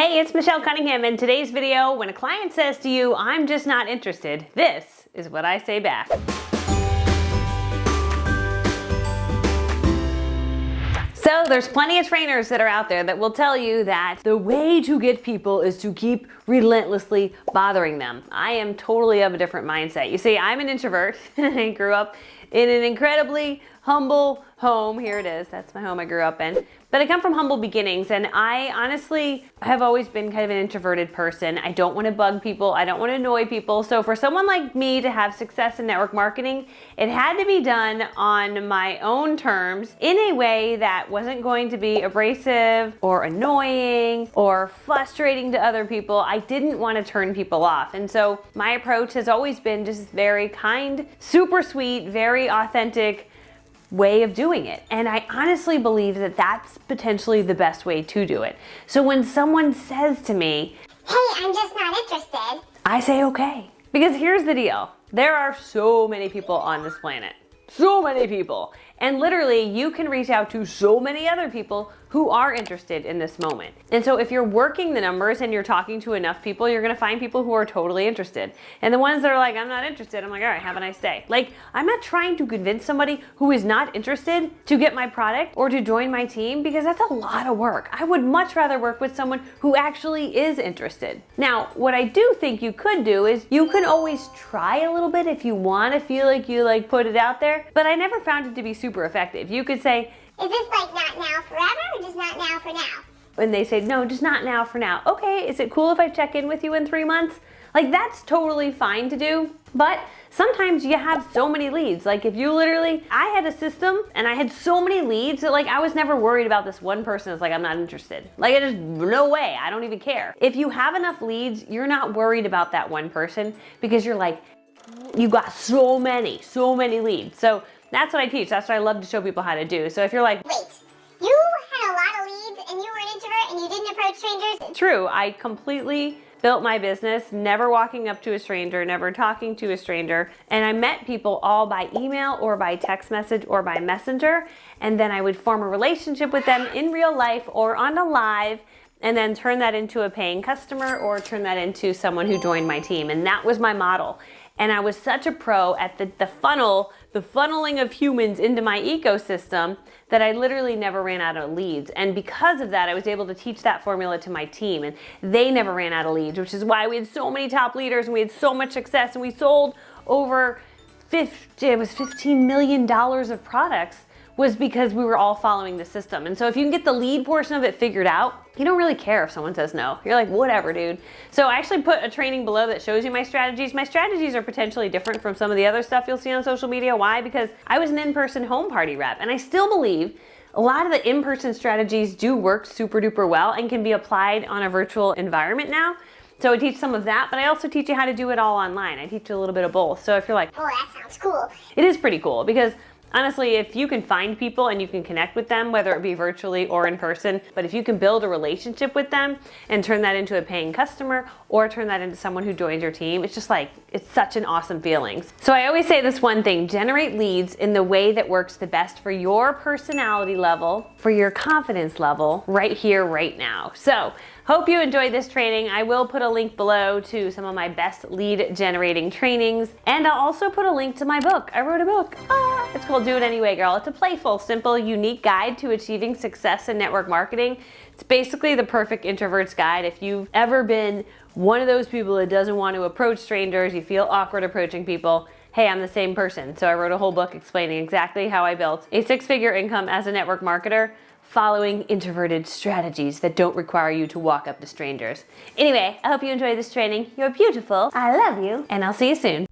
Hey, it's Michelle Cunningham. In today's video, when a client says to you, "I'm just not interested," this is what I say back. So there's plenty of trainers that are out there that will tell you that the way to get people is to keep relentlessly bothering them. I am totally of a different mindset. You see, I'm an introvert. I grew up in an incredibly humble home. Here it is. That's my home I grew up in. But I come from humble beginnings, and I honestly have always been kind of an introverted person. I don't want to bug people. I don't want to annoy people. So for someone like me to have success in network marketing, it had to be done on my own terms in a way that wasn't going to be abrasive or annoying or frustrating to other people. I didn't want to turn people off. And so my approach has always been just very kind, super sweet, very authentic way of doing it. And I honestly believe that that's potentially the best way to do it. So when someone says to me, "Hey, I'm just not interested," I say, okay. Because here's the deal. There are so many people on this planet. So many people. And literally, you can reach out to so many other people who are interested in this moment. And so if you're working the numbers and you're talking to enough people, you're gonna find people who are totally interested. And the ones that are like, "I'm not interested," I'm like, all right, have a nice day. Like, I'm not trying to convince somebody who is not interested to get my product or to join my team, because that's a lot of work. I would much rather work with someone who actually is interested. Now, what I do think you could do is you can always try a little bit if you wanna feel like you put it out there, but I never found it to be super effective. You could say, "Is this like not now forever or just not now for now?" And they say, "No, just not now for now." Okay, is it cool if I check in with you in 3 months? Like, that's totally fine to do. But sometimes you have so many leads. Like, if you literally, I had a system and I had so many leads that I was never worried about this one person that's like, "I'm not interested." Like, it just, no way, I don't even care. If you have enough leads, you're not worried about that one person, because you're like, you got so many leads. So that's what I teach. That's what I love to show people how to do. So if you're like, "Wait, you had a lot of leads and you were an introvert and you didn't approach strangers?" True, I completely built my business never walking up to a stranger, never talking to a stranger. And I met people all by email or by text message or by messenger. And then I would form a relationship with them in real life or on a live, and then turn that into a paying customer or turn that into someone who joined my team. And that was my model. And I was such a pro at the funneling of humans into my ecosystem, that I literally never ran out of leads. And because of that, I was able to teach that formula to my team, and they never ran out of leads, which is why we had so many top leaders and we had so much success, and we sold over $15 million of products, was because we were all following the system. And so if you can get the lead portion of it figured out, you don't really care if someone says no. You're like, whatever, dude. So I actually put a training below that shows you my strategies. My strategies are potentially different from some of the other stuff you'll see on social media. Why? Because I was an in-person home party rep, and I still believe a lot of the in-person strategies do work super duper well and can be applied on a virtual environment now. So I teach some of that, but I also teach you how to do it all online. I teach you a little bit of both. So if you're like, "Oh, that sounds cool," it is pretty cool, because honestly, if you can find people and you can connect with them, whether it be virtually or in person, but if you can build a relationship with them and turn that into a paying customer or turn that into someone who joins your team, it's just like, it's such an awesome feeling. So I always say this one thing: generate leads in the way that works the best for your personality level, for your confidence level, right here, right now. So hope you enjoyed this training. I will put a link below to some of my best lead generating trainings. And I'll also put a link to my book. I wrote a book. It's called Do It Anyway, Girl. It's a playful, simple, unique guide to achieving success in network marketing. It's basically the perfect introvert's guide. If you've ever been one of those people that doesn't want to approach strangers, you feel awkward approaching people, hey, I'm the same person. So I wrote a whole book explaining exactly how I built a 6-figure income as a network marketer, following introverted strategies that don't require you to walk up to strangers. Anyway, I hope you enjoyed this training. You're beautiful. I love you. And I'll see you soon.